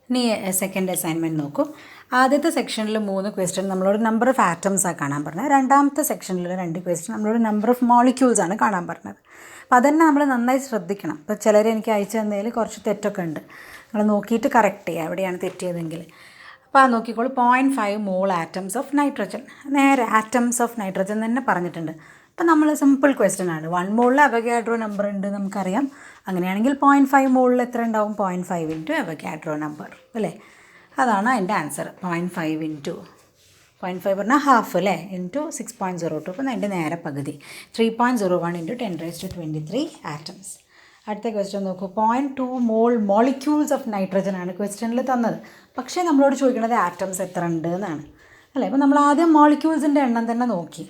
ഇനി second assignment നോക്കൂ. ആദ്യത്തെ സെക്ഷനിൽ 3 ക്വസ്റ്റ്യൻ നമ്മളോട് നമ്പർ ഓഫ് ആറ്റംസാണ് കാണാൻ പറഞ്ഞത്. രണ്ടാമത്തെ സെക്ഷനിൽ 2 ക്വസ്റ്റ്യൻ നമ്മളോട് നമ്പർ ഓഫ് മോളിക്യൂൾസാണ് കാണാൻ പറഞ്ഞത്. അപ്പോൾ അതന്നെ നമ്മൾ നന്നായി ശ്രദ്ധിക്കണം. ഇപ്പോൾ ചിലർ എനിക്ക് അയച്ചു തന്നതിൽ കുറച്ച് തെറ്റൊക്കെ ഉണ്ട്. നമ്മൾ നോക്കിയിട്ട് കറക്റ്റ് ചെയ്യുക എവിടെയാണ് തെറ്റിയതെങ്കിൽ. അപ്പോൾ അത് നോക്കിക്കോളൂ. 0.5 മോൾ ആറ്റംസ് ഓഫ് നൈട്രജൻ. നേരെ ആറ്റംസ് ഓഫ് നൈട്രജൻ തന്നെ പറഞ്ഞിട്ടുണ്ട്. അപ്പോൾ നമ്മൾ സിമ്പിൾ ക്വസ്റ്റ്യൻ ആണ്. 1 മോളിൽ അവഗാഡ്രോ നമ്പർ ഉണ്ട് നമുക്കറിയാം. അങ്ങനെയാണെങ്കിൽ 0.5 മോളിൽ എത്ര ഉണ്ടാവും? 0.5 ഇൻറ്റു അവഗാഡ്രോ നമ്പർ അല്ലേ? അതാണ് അതിൻ്റെ ആൻസർ. 0.5 ഇൻറ്റു 0.5 പറഞ്ഞാൽ ഹാഫ് അല്ലേ, ഇൻറ്റു 6.02. അപ്പോൾ അതിൻ്റെ നേരെ പകുതി 3.01 ഇൻറ്റു 10⁻23 ആറ്റംസ്. അടുത്ത ക്വസ്റ്റ്യൻ നോക്കൂ. 0.2 മോൾ മോളിക്യൂൾസ് ഓഫ് നൈട്രജൻ ആണ് ക്വസ്റ്റ്യനിൽ തന്നത്. പക്ഷേ നമ്മളോട് ചോദിക്കുന്നത് ആറ്റംസ് എത്ര ഉണ്ട് എന്നാണ് അല്ലേ? അപ്പോൾ നമ്മൾ ആദ്യം മോളിക്യൂൾസിൻ്റെ എണ്ണം തന്നെ നോക്കി.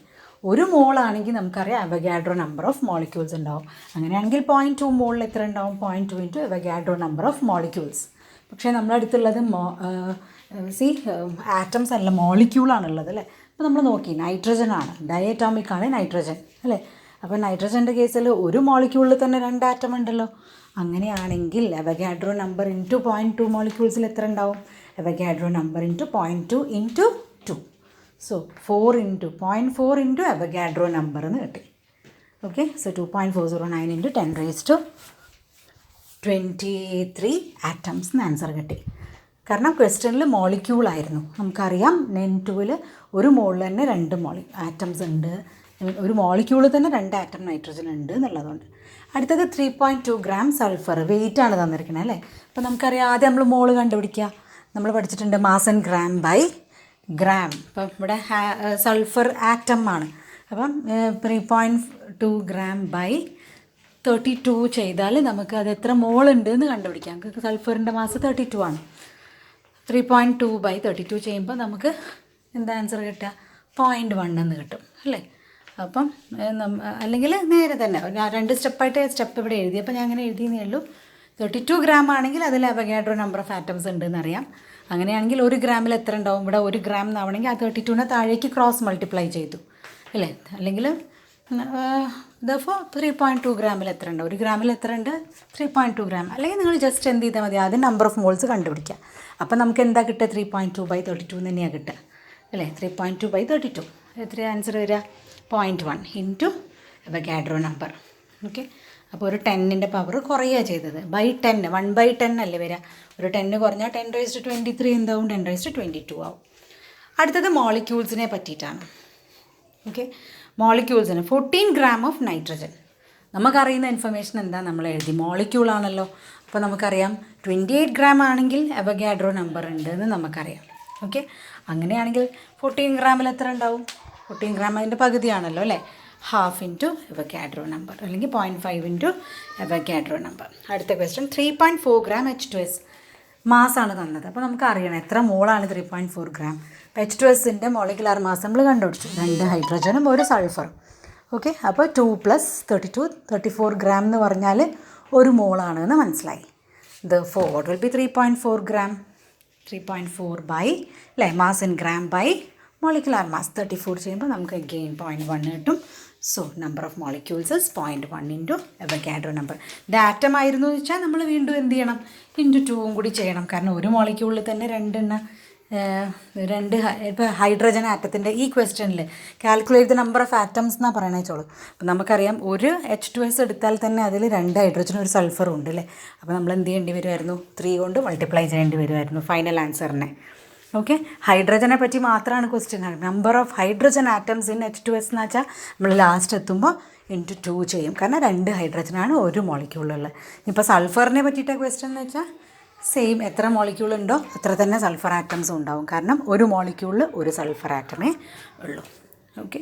1 മോളാണെങ്കിൽ നമുക്കറിയാം അവഗാഡ്രോ നമ്പർ ഓഫ് മോളിക്യൂൾസ് ഉണ്ടാവും. അങ്ങനെയാണെങ്കിൽ 0.2 മോളിൽ എത്ര ഉണ്ടാവും? 0.2 into Avogadro number of molecules. പക്ഷേ നമ്മുടെ അടുത്തുള്ളത് ആറ്റംസ് അല്ല, മോളിക്യൂളാണുള്ളത് അല്ലേ? അപ്പോൾ നമ്മൾ നോക്കി നൈട്രജൻ ആണ്, ഡയറ്റോമിക് ആണ് നൈട്രജൻ അല്ലേ? അപ്പോൾ നൈട്രജൻ്റെ കേസിൽ 1 മോളിക്യൂളിൽ തന്നെ 2 ആറ്റം ഉണ്ടല്ലോ. അങ്ങനെയാണെങ്കിൽ അവഗാഡ്രോ നമ്പർ ഇൻറ്റു 0.2 മോളിക്യൂൾസിൽ എത്ര ഉണ്ടാവും? Avogadro number into 0.2 into 2. So 4 into 0.4 into Avogadro number എന്ന് കിട്ടി. ഓക്കെ, സോ 2.409 ഇൻറ്റു 10⁻23 ആറ്റംസ് എന്ന് ആൻസർ കിട്ടി. കാരണം ക്വസ്റ്റ്യനിൽ മോളിക്യൂളായിരുന്നു. നമുക്കറിയാം N2-ൽ 1 മോളിൽ തന്നെ 2 ആറ്റംസ് ഉണ്ട്. 1 മോളിക്യൂളിൽ തന്നെ 2 ആറ്റം നൈട്രജൻ ഉണ്ട് എന്നുള്ളതുകൊണ്ട്. അടുത്തത് 3.2 ഗ്രാം സൾഫർ വെയിറ്റാണ് തന്നിരിക്കുന്നത് അല്ലേ? അപ്പോൾ നമുക്കറിയാം ആദ്യം നമ്മൾ മോള് കണ്ടുപിടിക്കുക. നമ്മൾ പഠിച്ചിട്ടുണ്ട് mass in gram by gram. അപ്പം ഇവിടെ സൾഫർ ആറ്റം ആണ്. അപ്പം 3.2 ഗ്രാം ബൈ 32 ചെയ്താൽ നമുക്ക് അത് എത്ര മോൾ ഉണ്ട് എന്ന് കണ്ടുപിടിക്കാം. സൾഫറിൻ്റെ മാസ് 32 ആണ്. 3.2 ബൈ 32 ചെയ്യുമ്പോൾ നമുക്ക് എന്താ ആൻസർ കിട്ടുക? 0.1 എന്ന് കിട്ടും അല്ലേ? അപ്പം അല്ലെങ്കിൽ നേരെ തന്നെ 2 സ്റ്റെപ്പായിട്ട് സ്റ്റെപ്പ് ഇവിടെ എഴുതി. അപ്പോൾ ഞാൻ അങ്ങനെ എഴുതിയെന്നേ ഉള്ളൂ. 32 ഗ്രാം ആണെങ്കിൽ അതിൽ അവഗാഡ്രോ നമ്പർ ഓഫ് ആറ്റംസ് ഉണ്ടെന്ന് അറിയാം. അങ്ങനെയാണെങ്കിൽ 1 ഗ്രാമിൽ എത്ര ഉണ്ടാവും? ഇവിടെ 1 ഗ്രാം എന്നാവണമെങ്കിൽ ആ 32നെ താഴേക്ക് ക്രോസ് മൾട്ടിപ്ലൈ ചെയ്തു അല്ലേ? അല്ലെങ്കിൽ ദഫോ 3.2 ഗ്രാമിൽ എത്ര ഉണ്ട്? 1 ഗ്രാമിൽ എത്ര ഉണ്ട്? 3.2 ഗ്രാം. അല്ലെങ്കിൽ നിങ്ങൾ ജസ്റ്റ് എന്ത് ചെയ്താൽ മതി, ആദ്യം നമ്പർ ഓഫ് മോൾസ് കണ്ടുപിടിക്കുക. അപ്പം നമുക്ക് എന്താ കിട്ടുക? 3.2 ബൈ 32 തന്നെയാണ് കിട്ടുക അല്ലേ? 3.2 ബൈ 32 എത്ര ആൻസർ വരിക? 0.1 ഇൻറ്റു അവഗാഡ്രോ നമ്പർ. ഓക്കെ, അപ്പോൾ ഒരു 10ൻ്റെ പവർ കുറയുക ചെയ്തത്. ബൈ 10, 1/10 അല്ലേ വരിക? ഒരു 10 കുറഞ്ഞാൽ 10⁻23 എന്താവും? 10⁻22 ആവും. അടുത്തത് മോളിക്യൂൾസിനെ പറ്റിയിട്ടാണ്. ഓക്കെ, മോളിക്യൂൾസിന് 14 ഗ്രാം ഓഫ് നൈട്രജൻ. നമുക്കറിയുന്ന ഇൻഫർമേഷൻ എന്താ? നമ്മൾ എഴുതി മോളിക്യൂളാണല്ലോ. അപ്പോൾ നമുക്കറിയാം 28 ഗ്രാം ആണെങ്കിൽ അവഗാഡ്രോ നമ്പർ ഉണ്ട് എന്ന് നമുക്കറിയാം. ഓക്കെ, അങ്ങനെയാണെങ്കിൽ 14 ഗ്രാമിൽ എത്ര ഉണ്ടാവും? 14 ഗ്രാം അതിൻ്റെ പകുതിയാണല്ലോ അല്ലേ? ഹാഫ് ഇൻറ്റു അവഗാഡ്രോ നമ്പർ അല്ലെങ്കിൽ 0.5 ഇൻറ്റു അവഗാഡ്രോ നമ്പർ. അടുത്ത ക്വസ്റ്റ്യൻ 3.4 ഗ്രാം H2S മാസാണ് തന്നത്. അപ്പോൾ നമുക്ക് അറിയണം എത്ര മോളാണ് 3.4 ഗ്രാം. H2Sൻ്റെ മോളിക്കുലാർ മാസ് നമ്മൾ കണ്ടുപിടിച്ചു. 2 ഹൈഡ്രജനും 1 സൾഫറും. ഓക്കെ, അപ്പോൾ 2 + 32 34 ഗ്രാം എന്ന് പറഞ്ഞാൽ 1 മോളാണ് എന്ന് മനസ്സിലായി. Therefore what will be 3.4 gram? 3.4 by അല്ലേ mass in gram by molecular mass 34 ചെയ്യുമ്പോൾ നമുക്ക് അഗെയിൻ 0.1 കിട്ടും. So number of molecules is 0.1 into Avogadro number. ഇത് ആറ്റം ആയിരുന്നു എന്ന് വെച്ചാൽ നമ്മൾ വീണ്ടും എന്ത് ചെയ്യണം? ഇൻറ്റു 2 കൂടി ചെയ്യണം. കാരണം ഒരു മോളിക്യൂളിൽ തന്നെ 2 ഇപ്പോൾ ഹൈഡ്രജൻ ആറ്റത്തിൻ്റെ ഈ ക്വസ്റ്റ്യനിൽ calculate the number of atoms എന്നാണ് പറയണേ ചോളൂ. അപ്പോൾ നമുക്കറിയാം ഒരു H2S എടുത്താൽ തന്നെ അതിൽ 2 ഹൈഡ്രജനും 1 സൾഫറും ഉണ്ട് അല്ലേ? അപ്പോൾ നമ്മൾ എന്ത് ചെയ്യേണ്ടി വരുമായിരുന്നു? 3 കൊണ്ട് മൾട്ടിപ്ലൈ ചെയ്യേണ്ടി വരുമായിരുന്നു ഫൈനൽ ആൻസറിനെ. ഓക്കെ, ഹൈഡ്രജനെ പറ്റി മാത്രമാണ് question. Number of hydrogen atoms in H2S എന്ന് വെച്ചാൽ നമ്മൾ ലാസ്റ്റ് എത്തുമ്പോൾ ഇൻറ്റു 2 ചെയ്യും. കാരണം 2 ഹൈഡ്രജനാണ് ഒരു മോളിക്യൂളുള്ളത്. ഇപ്പോൾ സൾഫറിനെ പറ്റിയിട്ട ക്വസ്റ്റ്യൻ എന്ന് വെച്ചാൽ സെയിം, എത്ര മോളിക്യൂൾ ഉണ്ടോ അത്ര തന്നെ സൾഫർ ആറ്റംസും ഉണ്ടാവും. കാരണം ഒരു മോളിക്യൂളിൽ 1 സൾഫർ ആറ്റമേ ഉള്ളൂ. ഓക്കെ.